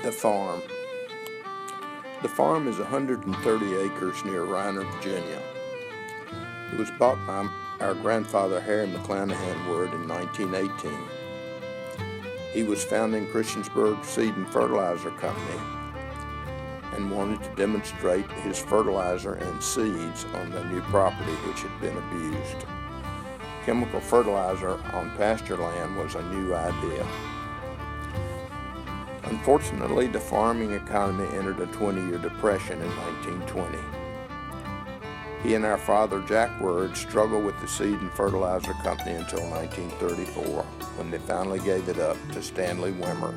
The farm. The farm is 130 acres near Riner, Virginia. It was bought by our grandfather Harry McClanahan Word in 1918. He was founding Christiansburg Seed and Fertilizer Company and wanted to demonstrate his fertilizer and seeds on the new property which had been abused. Chemical fertilizer on pasture land was a new idea. Unfortunately, the farming economy entered a 20-year depression in 1920. He and our father, Jack Word, struggled with the Seed and Fertilizer Company until 1934, when they finally gave it up to Stanley Wimmer,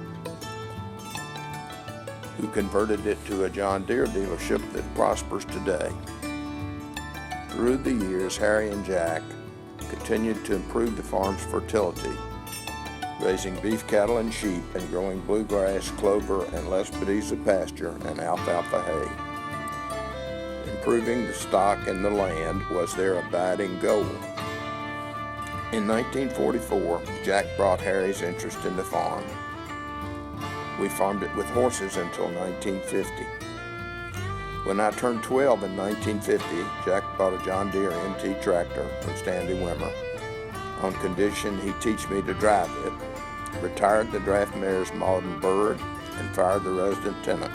who converted it to a John Deere dealership that prospers today. Through the years, Harry and Jack continued to improve the farm's fertility, raising beef cattle and sheep and growing bluegrass, clover, and Lespedeza pasture and alfalfa hay. Improving the stock and the land was their abiding goal. In 1944, Jack brought Harry's interest in the farm. We farmed it with horses until 1950. When I turned 12 in 1950, Jack bought a John Deere MT tractor from Stanley Wimmer on condition he'd teach me to drive it, retired the draft mares Maud and Bird, and fired the resident tenant.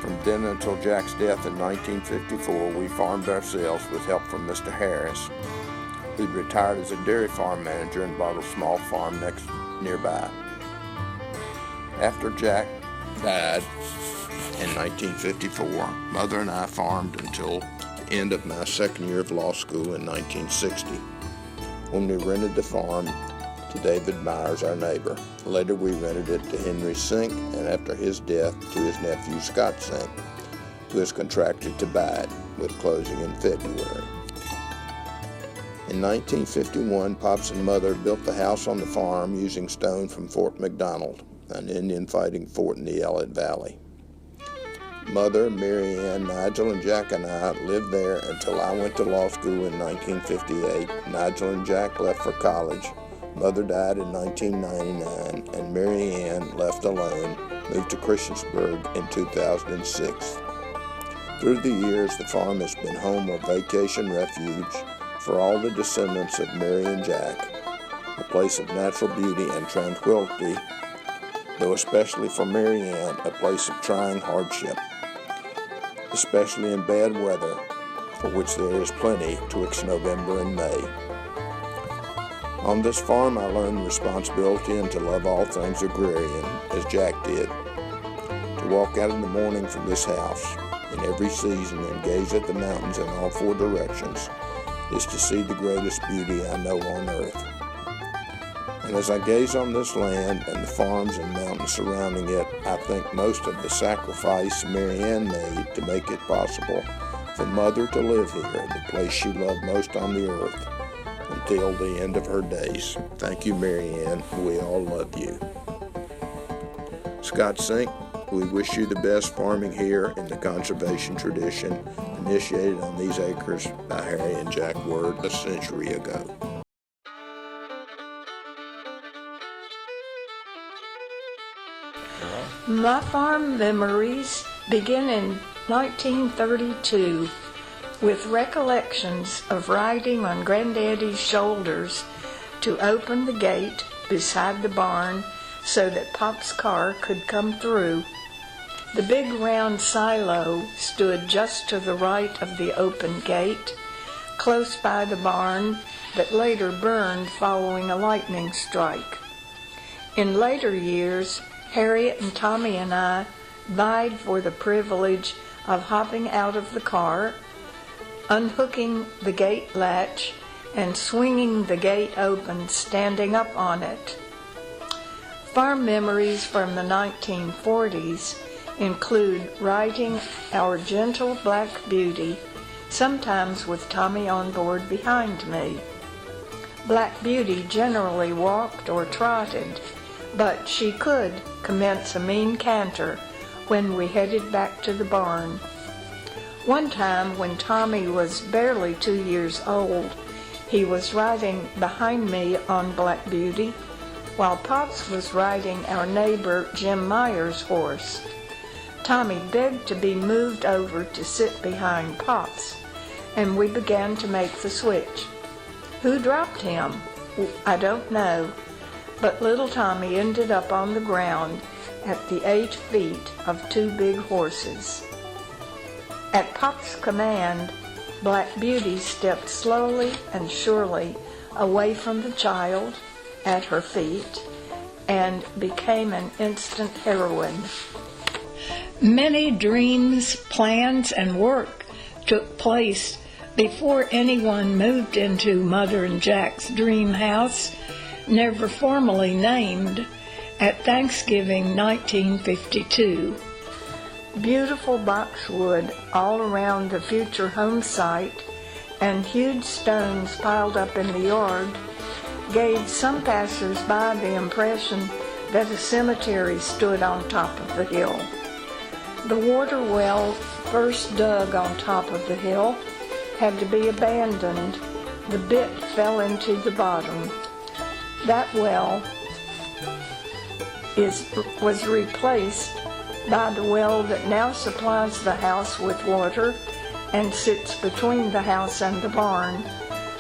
From then until Jack's death in 1954, we farmed ourselves with help from Mr. Harris, who'd retired as a dairy farm manager and bought a small farm nearby. After Jack died in 1954, Mother and I farmed until the end of my second year of law school in 1960, when we rented the farm to David Myers, our neighbor. Later we rented it to Henry Sink, and after his death to his nephew Scott Sink, who has contracted to buy it, with closing in February. In 1951, Pops and Mother built the house on the farm using stone from Fort McDonald, an Indian fighting fort in the Elliott Valley. Mother, Mary Ann, Nigel, and Jack and I lived there until I went to law school in 1958. Nigel and Jack left for college. Mother died in 1999, and Mary Ann, left alone, moved to Christiansburg in 2006. Through the years, the farm has been home or vacation refuge for all the descendants of Mary and Jack, a place of natural beauty and tranquility, though especially for Mary Ann, a place of trying hardship, especially in bad weather, for which there is plenty twixt November and May. On this farm I learned responsibility and to love all things agrarian, as Jack did. To walk out in the morning from this house, in every season, and gaze at the mountains in all four directions, is to see the greatest beauty I know on earth. And as I gaze on this land and the farms and mountains surrounding it, I think most of the sacrifice Mary Ann made to make it possible for Mother to live here, the place she loved most on the earth, until the end of her days. Thank you, Mary Ann. We all love you. Scott Sink, we wish you the best farming here in the conservation tradition initiated on these acres by Harry and Jack Word a century ago. My farm memories begin in 1932 with recollections of riding on Granddaddy's shoulders to open the gate beside the barn so that Pop's car could come through. The big round silo stood just to the right of the open gate, close by the barn that later burned following a lightning strike. In later years, Harriet and Tommy and I vied for the privilege of hopping out of the car, unhooking the gate latch, and swinging the gate open, standing up on it. Farm memories from the 1940s include riding our gentle black beauty, sometimes with Tommy on board behind me. Black Beauty generally walked or trotted, but she could commence a mean canter when we headed back to the barn. One time, when Tommy was barely 2 years old, he was riding behind me on Black Beauty, while Pops was riding our neighbor Jim Meyer's horse. Tommy begged to be moved over to sit behind Pops, and we began to make the switch. Who dropped him? I don't know, but little Tommy ended up on the ground at the 8 feet of 2 big horses. At Pop's command, Black Beauty stepped slowly and surely away from the child at her feet and became an instant heroine. Many dreams, plans, and work took place before anyone moved into Mother and Jack's dream house, never formally named, at Thanksgiving 1952. Beautiful boxwood all around the future home site and huge stones piled up in the yard gave some passers-by the impression that a cemetery stood on top of the hill. The water well first dug on top of the hill had to be abandoned. The bit fell into the bottom. That well was replaced by the well that now supplies the house with water and sits between the house and the barn.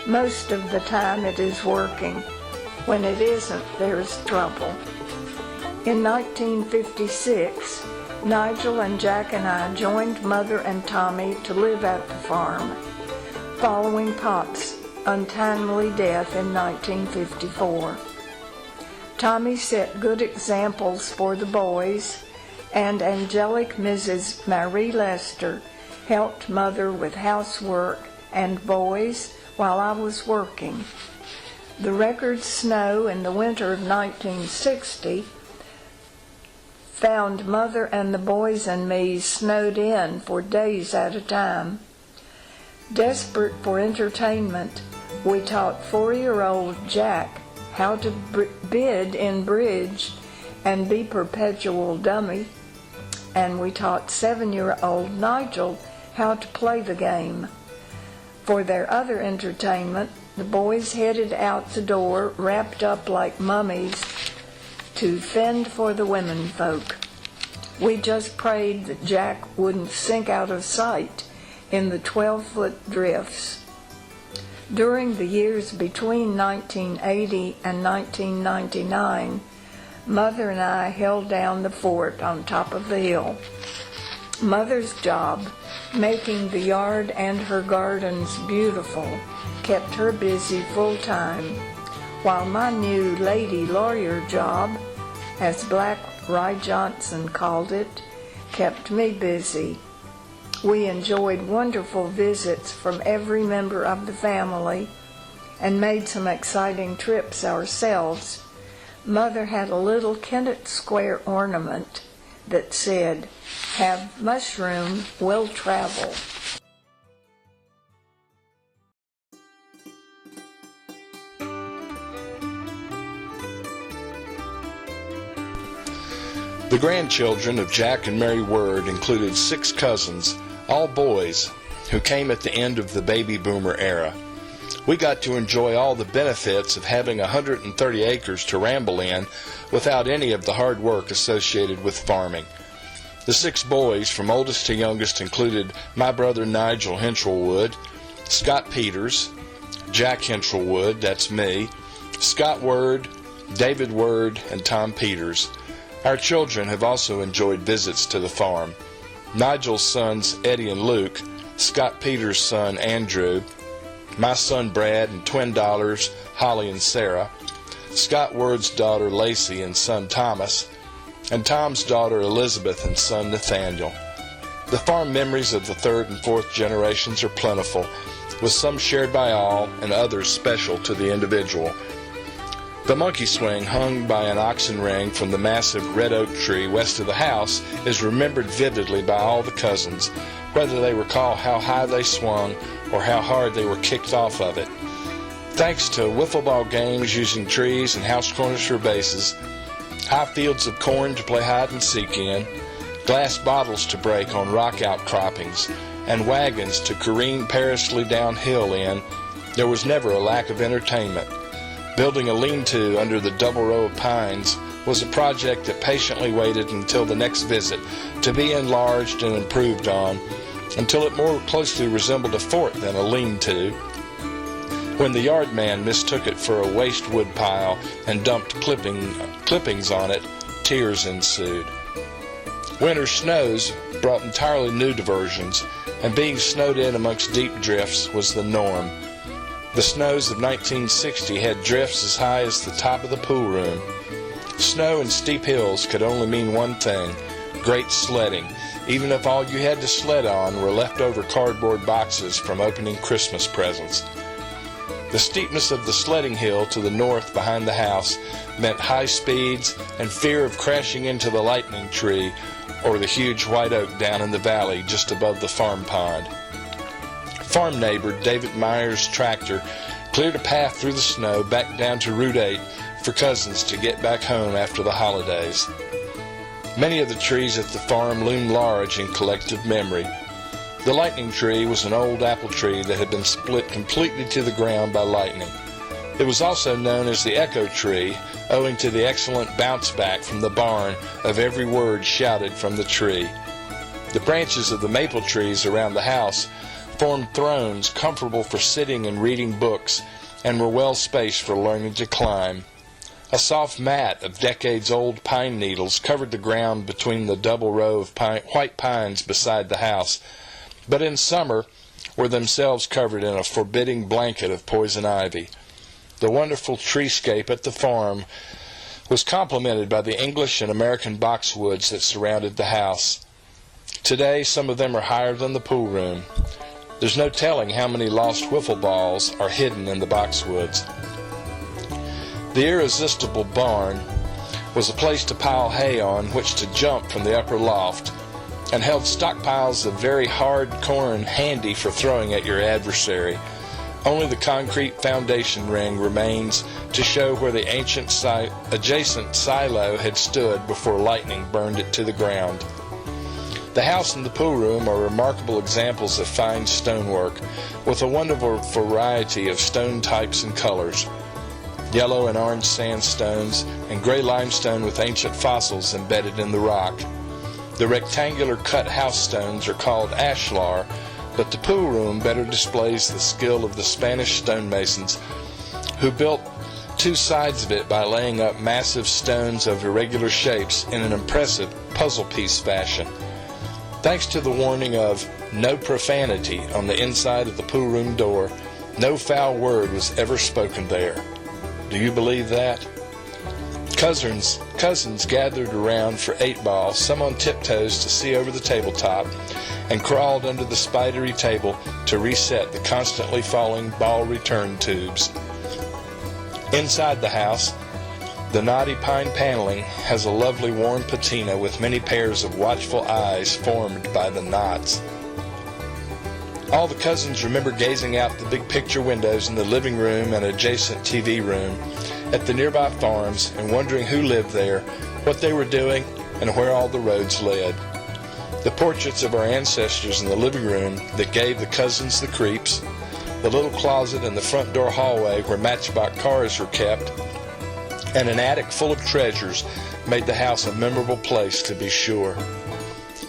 Most of the time it is working. When it isn't, there's trouble. In 1956, Nigel and Jack and I joined Mother and Tommy to live at the farm, following Pop's untimely death in 1954. Tommy set good examples for the boys, and angelic Mrs. Marie Lester helped Mother with housework and boys while I was working. The record snow in the winter of 1960 found Mother and the boys and me snowed in for days at a time. Desperate for entertainment, we taught 4-year-old Jack how to bid in bridge and be perpetual dummy, and we taught 7-year-old Nigel how to play the game. For their other entertainment, the boys headed out the door wrapped up like mummies to fend for the women folk. We just prayed that Jack wouldn't sink out of sight in the 12-foot drifts. During the years between 1980 and 1999, Mother and I held down the fort on top of the hill. Mother's job, making the yard and her gardens beautiful, kept her busy full time, while my new lady lawyer job, as Black Rye Johnson called it, kept me busy. We enjoyed wonderful visits from every member of the family and made some exciting trips ourselves. Mother had a little Kennett Square ornament that said, "Have mushroom, will travel." The grandchildren of Jack and Mary Word included 6 cousins, all boys, who came at the end of the baby boomer era. We got to enjoy all the benefits of having 130 acres to ramble in without any of the hard work associated with farming. The 6 boys, from oldest to youngest, included my brother Nigel Henschelwood, Scott Peters, Jack Henschelwood, that's me, Scott Word, David Word, and Tom Peters. Our children have also enjoyed visits to the farm. Nigel's sons Eddie and Luke, Scott Peters' son Andrew, my son Brad and twin daughters Holly and Sarah, Scott Word's daughter Lacey and son Thomas, and Tom's daughter Elizabeth and son Nathaniel. The farm memories of the 3rd and 4th generations are plentiful, with some shared by all and others special to the individual. The monkey swing hung by an oxen ring from the massive red oak tree west of the house is remembered vividly by all the cousins, whether they recall how high they swung or how hard they were kicked off of it. Thanks to wiffle ball games using trees and house corners for bases, high fields of corn to play hide and seek in, glass bottles to break on rock outcroppings, and wagons to careen perilously downhill in, there was never a lack of entertainment. Building a lean-to under the double row of pines was a project that patiently waited until the next visit to be enlarged and improved on, until it more closely resembled a fort than a lean-to. When the yard man mistook it for a waste wood pile and dumped clippings on it, tears ensued. Winter snows brought entirely new diversions, and being snowed in amongst deep drifts was the norm. The snows of 1960 had drifts as high as the top of the pool room. Snow and steep hills could only mean one thing: great sledding, even if all you had to sled on were leftover cardboard boxes from opening Christmas presents. The steepness of the sledding hill to the north behind the house meant high speeds and fear of crashing into the lightning tree or the huge white oak down in the valley just above the farm pond. Farm neighbor David Meyer's tractor cleared a path through the snow back down to Route 8 for cousins to get back home after the holidays. Many of the trees at the farm loom large in collective memory. The lightning tree was an old apple tree that had been split completely to the ground by lightning. It was also known as the echo tree, owing to the excellent bounce back from the barn of every word shouted from the tree. The branches of the maple trees around the house formed thrones comfortable for sitting and reading books, and were well spaced for learning to climb. A soft mat of decades-old pine needles covered the ground between the double row of white pines beside the house, but in summer were themselves covered in a forbidding blanket of poison ivy. The wonderful treescape at the farm was complemented by the English and American boxwoods that surrounded the house. Today, some of them are higher than the pool room. There's no telling how many lost wiffle balls are hidden in the boxwoods. The irresistible barn was a place to pile hay on which to jump from the upper loft, and held stockpiles of very hard corn handy for throwing at your adversary. Only the concrete foundation ring remains to show where the ancient adjacent silo had stood before lightning burned it to the ground. The house and the pool room are remarkable examples of fine stonework, with a wonderful variety of stone types and colors. Yellow and orange sandstones, and gray limestone with ancient fossils embedded in the rock. The rectangular cut house stones are called ashlar, but the pool room better displays the skill of the Spanish stonemasons, who built two sides of it by laying up massive stones of irregular shapes in an impressive puzzle piece fashion. Thanks to the warning of "no profanity" on the inside of the pool room door, no foul word was ever spoken there. Do you believe that? Cousins gathered around for 8-ball, some on tiptoes to see over the tabletop, and crawled under the spidery table to reset the constantly falling ball return tubes. Inside the house, the knotty pine paneling has a lovely warm patina with many pairs of watchful eyes formed by the knots. All the cousins remember gazing out the big picture windows in the living room and adjacent TV room at the nearby farms and wondering who lived there, what they were doing, and where all the roads led. The portraits of our ancestors in the living room that gave the cousins the creeps, the little closet in the front door hallway where matchbox cars were kept, and an attic full of treasures made the house a memorable place to be sure.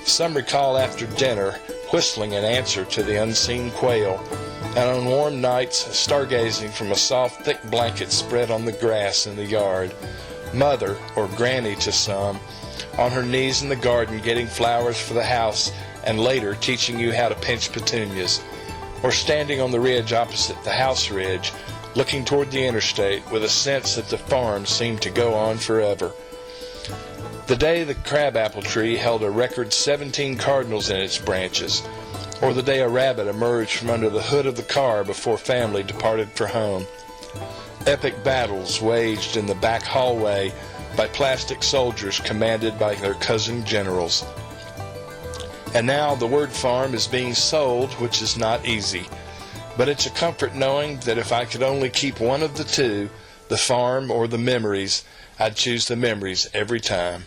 Some recall after dinner whistling in answer to the unseen quail, and on warm nights stargazing from a soft thick blanket spread on the grass in the yard. Mother, or granny to some, on her knees in the garden getting flowers for the house and later teaching you how to pinch petunias, or standing on the ridge opposite the house ridge, looking toward the interstate with a sense that the farm seemed to go on forever. The day the crabapple tree held a record 17 cardinals in its branches, or the day a rabbit emerged from under the hood of the car before family departed for home. Epic battles waged in the back hallway by plastic soldiers commanded by their cousin generals. And now the word farm is being sold, which is not easy. But it's a comfort knowing that if I could only keep one of the two, the farm or the memories, I'd choose the memories every time.